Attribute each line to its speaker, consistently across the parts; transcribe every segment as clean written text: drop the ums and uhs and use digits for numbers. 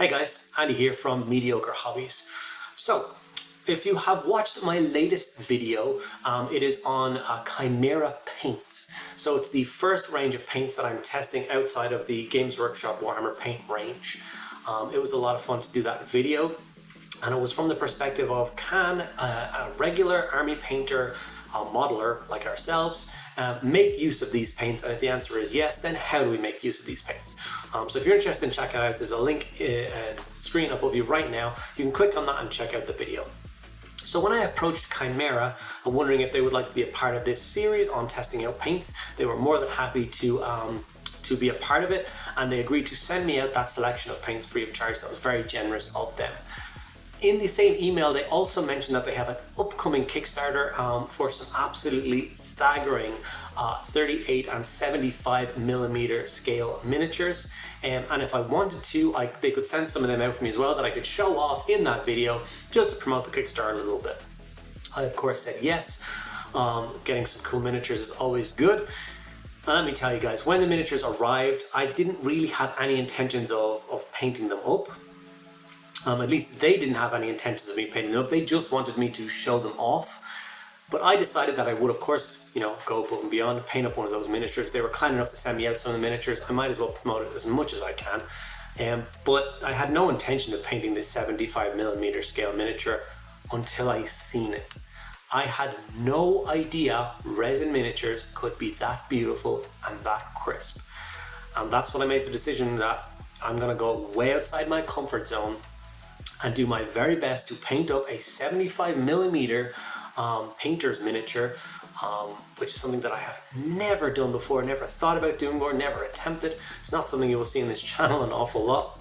Speaker 1: Hey guys, Andy here from Mediocre Hobbies. So, if you have watched my latest video, it is on Chimera paints. So it's the first range of paints that I'm testing outside of the Games Workshop Warhammer paint range. It was a lot of fun to do that video, and it was from the perspective of can a regular army painter, modeler like ourselves, make use of these paints? And if the answer is yes, then how do we make use of these paints? So if you're interested in checking it out, there's a link screen above you right now. You can click on that and check out the video. So when I approached Chimera, I'm wondering if they would like to be a part of this series on testing out paints. They were more than happy to be a part of it, and they agreed to send me out that selection of paints free of charge. That was very generous of them. In the same email, they also mentioned that they have an upcoming Kickstarter for some absolutely staggering 38 and 75 millimeter scale miniatures. And if I wanted to, they could send some of them out for me as well that I could show off in that video just to promote the Kickstarter a little bit. I of course said yes. Getting some cool miniatures is always good. And let me tell you guys, when the miniatures arrived, I didn't really have any intentions of painting them up. At least they didn't have any intentions of me painting them up. They just wanted me to show them off. But I decided that I would, of course, go above and beyond and paint up one of those miniatures. They were kind enough to send me out some of the miniatures. I might as well promote it as much as I can. But I had no intention of painting this 75 millimeter scale miniature until I seen it. I had no idea resin miniatures could be that beautiful and that crisp. And that's when I made the decision that I'm gonna go way outside my comfort zone and do my very best to paint up a 75 millimeter painter's miniature, which is something that I have never done before, never thought about doing before, never attempted. It's not something you will see in this channel an awful lot,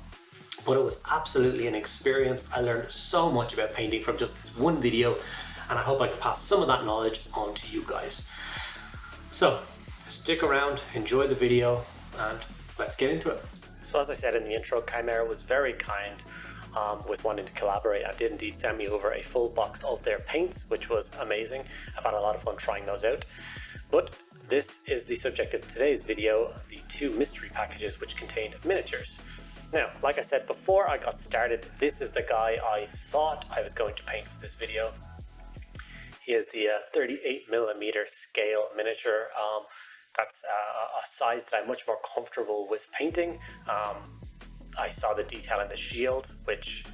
Speaker 1: but it was absolutely an experience. I learned so much about painting from just this one video, and I hope I can pass some of that knowledge on to you guys. So stick around, enjoy the video, and let's get into it. So as I said in the intro, Chimera was very kind with wanting to collaborate and did indeed send me over a full box of their paints, which was amazing. I've had a lot of fun trying those out. But this is the subject of today's video, the two mystery packages which contained miniatures. Now, like I said before I got started, this is the guy I thought I was going to paint for this video. He is the 38 millimeter scale miniature. That's a size that I'm much more comfortable with painting. I saw the detail in the shield, which,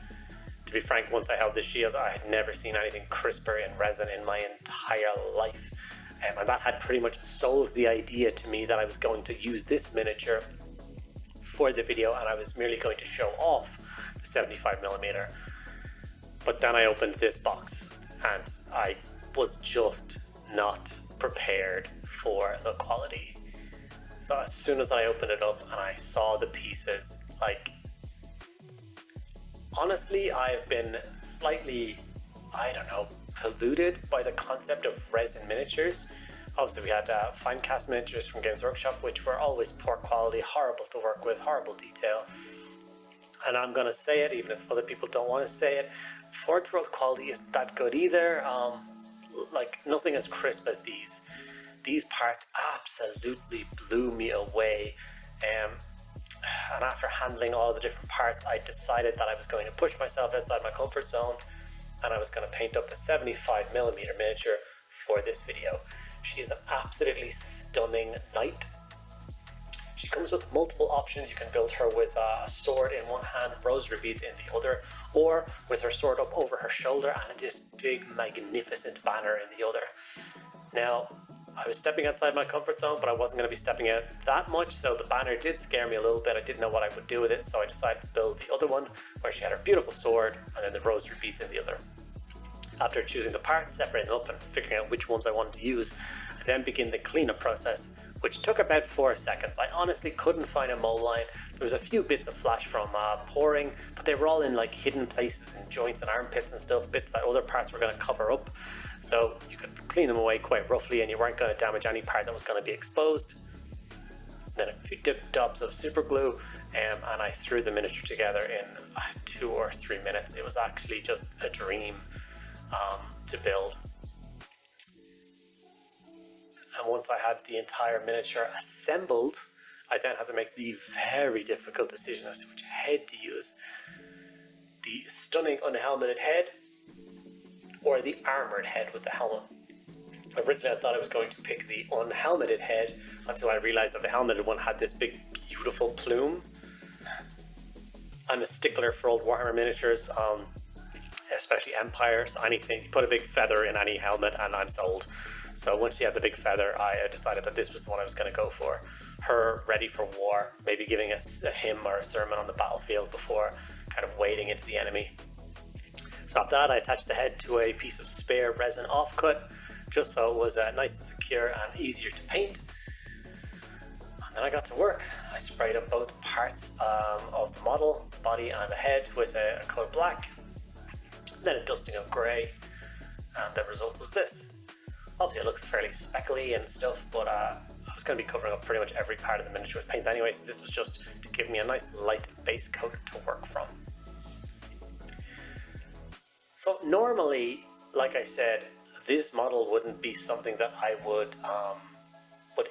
Speaker 1: to be frank, once I held the shield, I had never seen anything crisper in resin in my entire life. And that had pretty much sold the idea to me that I was going to use this miniature for the video, and I was merely going to show off the 75 millimeter. But then I opened this box, and I was just not prepared for the quality. So as soon as I opened it up and I saw the pieces, honestly, I've been slightly, polluted by the concept of resin miniatures. Obviously, we had fine cast miniatures from Games Workshop, which were always poor quality, horrible to work with, horrible detail. And I'm gonna say it, even if other people don't want to say it, Forge World quality isn't that good either. Nothing as crisp as these. These parts absolutely blew me away. And after handling all the different parts, I decided that I was going to push myself outside my comfort zone, and I was going to paint up the 75 millimeter miniature for this video. She's an absolutely stunning knight. She comes with multiple options. You can build her with a sword in one hand, rosary beads in the other, or with her sword up over her shoulder and this big magnificent banner in the other. Now, I was stepping outside my comfort zone, but I wasn't going to be stepping out that much, so the banner did scare me a little bit. I didn't know what I would do with it, so I decided to build the other one, where she had her beautiful sword and then the rosary beads in the other. After choosing the parts, separating them up and figuring out which ones I wanted to use, I then began the cleanup process, which took about 4 seconds. I honestly couldn't find a mold line. There was a few bits of flash from pouring, but they were all in hidden places and joints and armpits and stuff, bits that other parts were going to cover up. So you could clean them away quite roughly and you weren't going to damage any part that was going to be exposed. Then a few dabs of super glue, and I threw the miniature together in 2 or 3 minutes. It was actually just a dream to build. And once I had the entire miniature assembled, I then had to make the very difficult decision as to which head to use. stunning unhelmeted head or the armored head with the helmet. Originally I thought I was going to pick the unhelmeted head until I realized that the helmeted one had this big beautiful plume. I'm a stickler for old Warhammer miniatures, especially Empire, so anything, you put a big feather in any helmet and I'm sold. So once she had the big feather, I decided that this was the one I was going to go for. Her ready for war, maybe giving us a hymn or a sermon on the battlefield before kind of wading into the enemy. So after that, I attached the head to a piece of spare resin offcut, just so it was nice and secure and easier to paint. And then I got to work. I sprayed up both parts of the model, the body and the head, with a coat of black, then a dusting of grey, and the result was this. Obviously it looks fairly speckly and stuff, but I was going to be covering up pretty much every part of the miniature with paint anyway, so this was just to give me a nice light base coat to work from. So normally, like I said, this model wouldn't be something that I would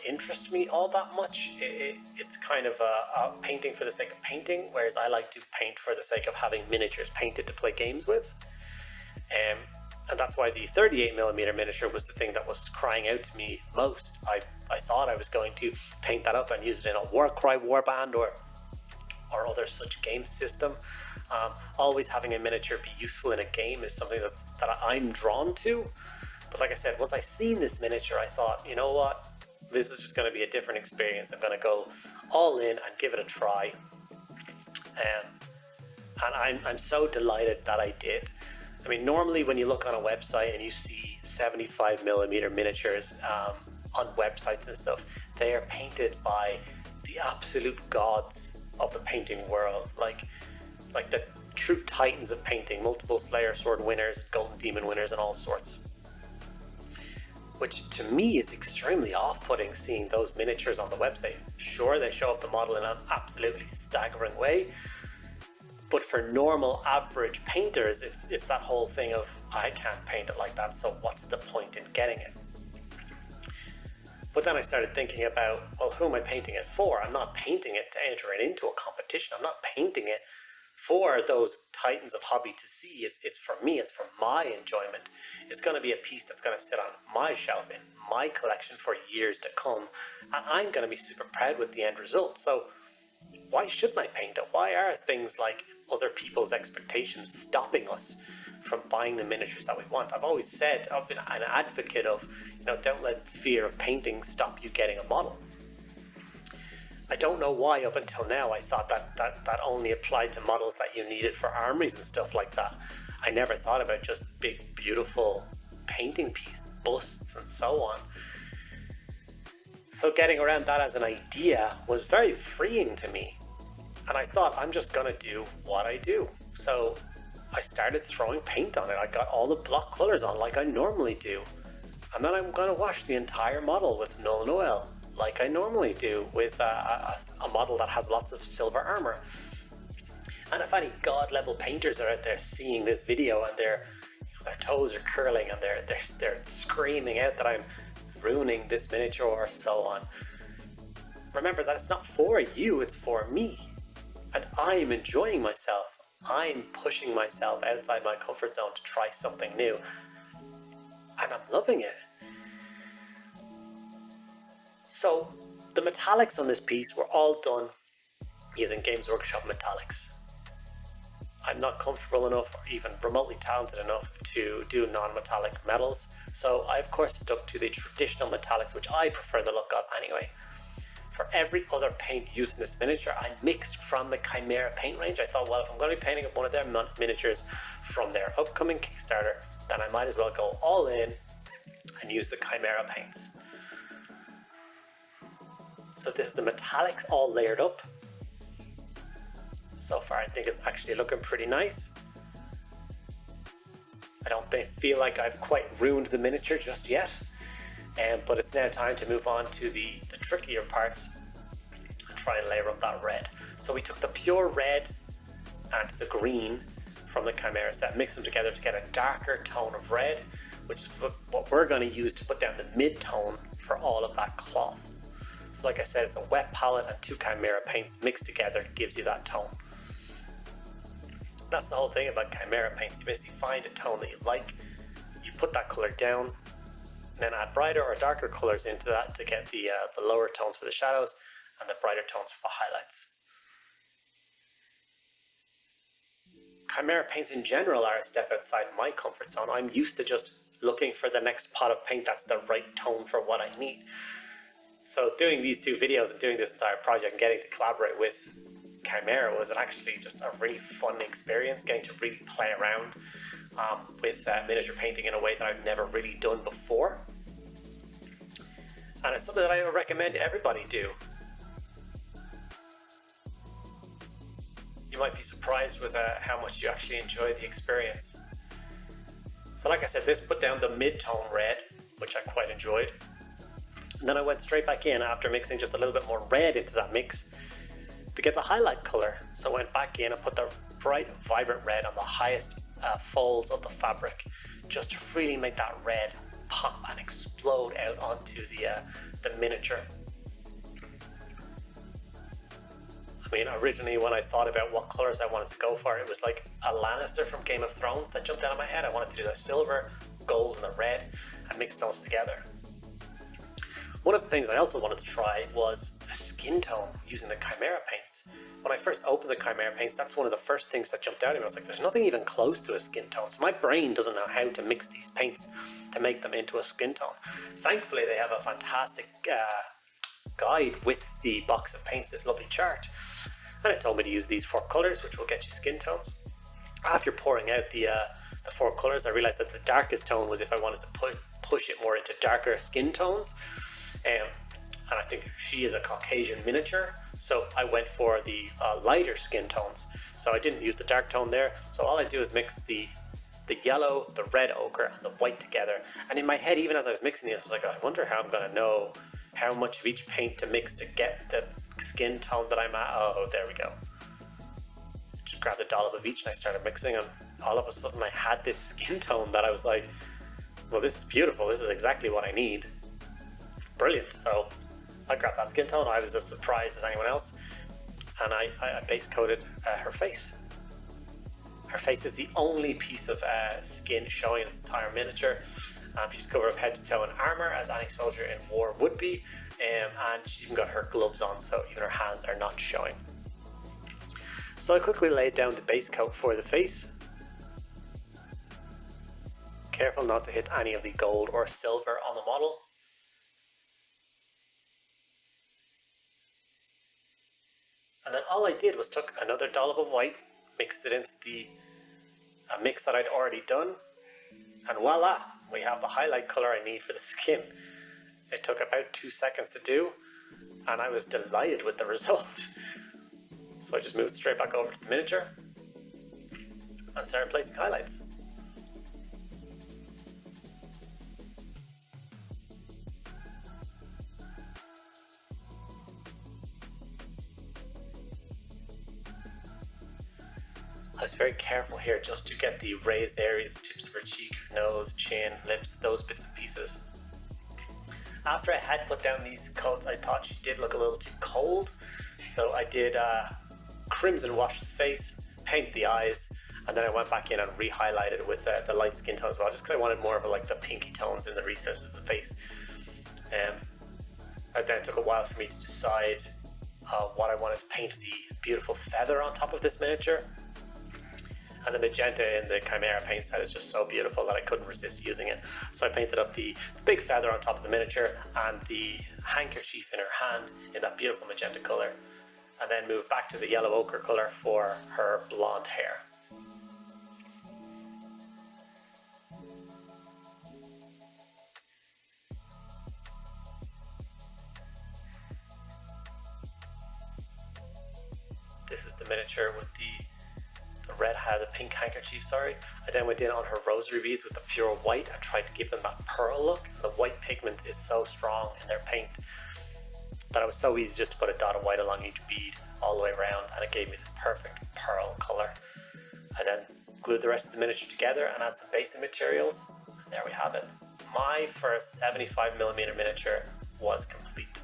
Speaker 1: interest me all that much. It's kind of a painting for the sake of painting, whereas I like to paint for the sake of having miniatures painted to play games with. And that's why the 38mm miniature was the thing that was crying out to me most. I thought I was going to paint that up and use it in a Warcry warband or other such game system. Always having a miniature be useful in a game is something that I'm drawn to. But like I said, once I seen this miniature, I thought, you know what? This is just going to be a different experience. I'm going to go all in and give it a try. And I'm so delighted that I did. I mean, normally when you look on a website and you see 75mm miniatures on websites and stuff, they are painted by the absolute gods of the painting world, like the true titans of painting, multiple Slayer Sword winners, Golden Demon winners, and all sorts. Which to me is extremely off-putting, seeing those miniatures on the website. Sure, they show off the model in an absolutely staggering way, but for normal average painters, it's that whole thing of, I can't paint it like that, so what's the point in getting it? But then I started thinking about, well, who am I painting it for? I'm not painting it to enter it into a competition. I'm not painting it for those titans of hobby to see. It's for me, it's for my enjoyment. It's going to be a piece that's going to sit on my shelf in my collection for years to come, and I'm going to be super proud with the end result. So why shouldn't I paint it? Why are things like other people's expectations stopping us from buying the miniatures that we want? I've always said, I've been an advocate of, don't let fear of painting stop you getting a model. I don't know why up until now I thought that only applied to models that you needed for armories and stuff like that. I never thought about just big, beautiful painting pieces, busts and so on. So getting around that as an idea was very freeing to me. And I thought, I'm just going to do what I do. So I started throwing paint on it. I got all the block colors on like I normally do. And then I'm going to wash the entire model with Nuln Oil, like I normally do with a model that has lots of silver armor. And if any god level painters are out there seeing this video and their toes are curling and they're screaming out that I'm ruining this miniature or so on, remember that it's not for you, it's for me. And I'm enjoying myself. I'm pushing myself outside my comfort zone to try something new. And I'm loving it. So the metallics on this piece were all done using Games Workshop metallics. I'm not comfortable enough or even remotely talented enough to do non-metallic metals, so I of course stuck to the traditional metallics, which I prefer the look of anyway. For every other paint used in this miniature, I mixed from the Chimera paint range. I thought, well, if I'm going to be painting up one of their miniatures from their upcoming Kickstarter, then I might as well go all in and use the Chimera paints. So this is the metallics all layered up. So far, I think it's actually looking pretty nice. I don't feel like I've quite ruined the miniature just yet. But it's now time to move on to the trickier parts and try and layer up that red. So we took the pure red and the green from the Chimera set, mixed them together to get a darker tone of red, which is what we're going to use to put down the mid-tone for all of that cloth. So like I said, it's a wet palette and two Chimera paints mixed together gives you that tone. That's the whole thing about Chimera paints. You basically find a tone that you like, you put that color down, and then add brighter or darker colors into that to get the lower tones for the shadows and the brighter tones for the highlights. Chimera paints in general are a step outside my comfort zone. I'm used to just looking for the next pot of paint that's the right tone for what I need. So doing these two videos and doing this entire project and getting to collaborate with Chimera was actually just a really fun experience, getting to really play around with miniature painting in a way that I've never really done before. And it's something that I would recommend everybody do. You might be surprised with how much you actually enjoy the experience. So like I said, this put down the mid-tone red, which I quite enjoyed. And then I went straight back in after mixing just a little bit more red into that mix to get the highlight color. So I went back in and put the bright, vibrant red on the highest folds of the fabric, just to really make that red pop and explode out onto the miniature. I mean, originally when I thought about what colors I wanted to go for, it was like a Lannister from Game of Thrones that jumped out of my head. I wanted to do the silver, gold, and the red and mix those together. One of the things I also wanted to try was a skin tone using the Chimera paints. When I first opened the Chimera paints, that's one of the first things that jumped out at me. I was like, there's nothing even close to a skin tone. So my brain doesn't know how to mix these paints to make them into a skin tone. Thankfully, they have a fantastic guide with the box of paints, this lovely chart. And it told me to use these 4 colors, which will get you skin tones. After pouring out the 4 colors, I realized that the darkest tone was if I wanted to push it more into darker skin tones. And I think she is a Caucasian miniature, so I went for the lighter skin tones. So I didn't use the dark tone there. So all I do is mix the yellow, the red ochre, and the white together. And in my head, even as I was mixing these, I was like, I wonder how I'm going to know how much of each paint to mix to get the skin tone that I'm at. Oh, there we go. Just grabbed a dollop of each and I started mixing, and all of a sudden I had this skin tone that I was like, well, this is beautiful. This is exactly what I need. Brilliant. So I grabbed that skin tone. I was as surprised as anyone else, and I base coated her face. Her face is the only piece of skin showing in this entire miniature. She's covered up head to toe in armor, as any soldier in war would be, and she's even got her gloves on, so even her hands are not showing. So I quickly laid down the base coat for the face. Careful not to hit any of the gold or silver on the model. And then all I did was took another dollop of white, mixed it into the mix that I'd already done, and voila, we have the highlight color I need for the skin. It took about 2 seconds to do, and I was delighted with the result. So I just moved straight back over to the miniature and started placing highlights. I was very careful here just to get the raised areas, tips of her cheek, her nose, chin, lips, those bits and pieces. After I had put down these coats, I thought she did look a little too cold, so I did crimson wash the face, paint the eyes, and then I went back in and re-highlighted with the light skin tone as well, just because I wanted more of like the pinky tones in the recesses of the face. It then took a while for me to decide what I wanted to paint the beautiful feather on top of this miniature. And the magenta in the Chimera paint set is just so beautiful that I couldn't resist using it. So I painted up the big feather on top of the miniature and the handkerchief in her hand in that beautiful magenta color, and then moved back to the yellow ochre color for her blonde hair. This is the miniature with the pink handkerchief, sorry. I then went in on her rosary beads with the pure white and tried to give them that pearl look. And the white pigment is so strong in their paint that it was so easy just to put a dot of white along each bead all the way around, and it gave me this perfect pearl color. I then glued the rest of the miniature together and add some basic materials, and there we have it. My first 75mm miniature was complete,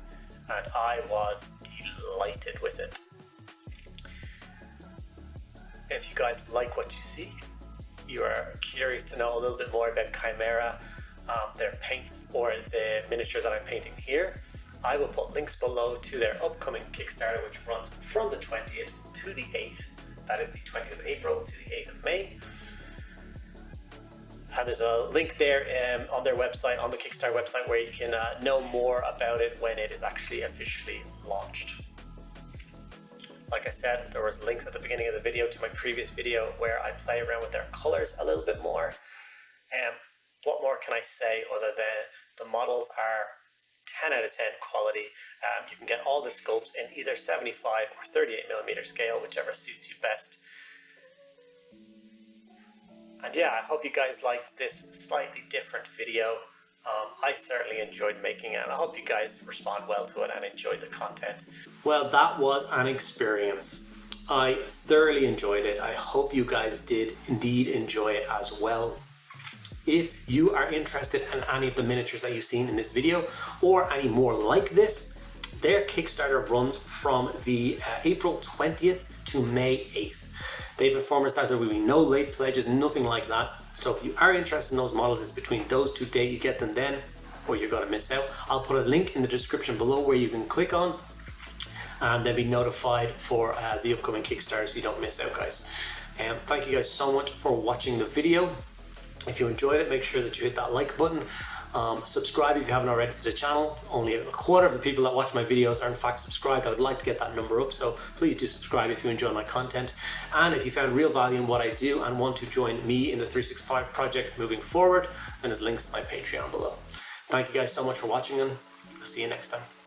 Speaker 1: and I was delighted with it. if you guys like what you see, you are curious to know a little bit more about Chimera, their paints, or the miniatures that I'm painting here, I will put links below to their upcoming Kickstarter, which runs from the 20th to the 8th. That is the 20th of April to the 8th of May. And there's a link there on their website, on the Kickstarter website, where you can know more about it when it is actually officially launched. Like I said, there was links at the beginning of the video to my previous video where I play around with their colors a little bit more. What more can I say other than the models are 10 out of 10 quality. You can get all the sculpts in either 75 or 38mm scale, whichever suits you best. And yeah, I hope you guys liked this slightly different video. I certainly enjoyed making it, and I hope you guys respond well to it and enjoyed the content. Well, that was an experience. I thoroughly enjoyed it. I hope you guys did indeed enjoy it as well. If you are interested in any of the miniatures that you've seen in this video, or any more like this, their Kickstarter runs from the April 20th to May 8th. They've informed us that there will be no late pledges, nothing like that. So if you are interested in those models, it's between those two dates. You get them then, or you're going to miss out. I'll put a link in the description below where you can click on and then be notified for the upcoming Kickstarter so you don't miss out, guys. Thank you guys so much for watching the video. If you enjoyed it, make sure that you hit that like button. Subscribe if you haven't already to the channel. Only a quarter of the people that watch my videos are in fact subscribed. I would like to get that number up, so please do subscribe if you enjoy my content. And if you found real value in what I do and want to join me in the 365 project moving forward, then there's links to my Patreon below. Thank you guys so much for watching, and I'll see you next time.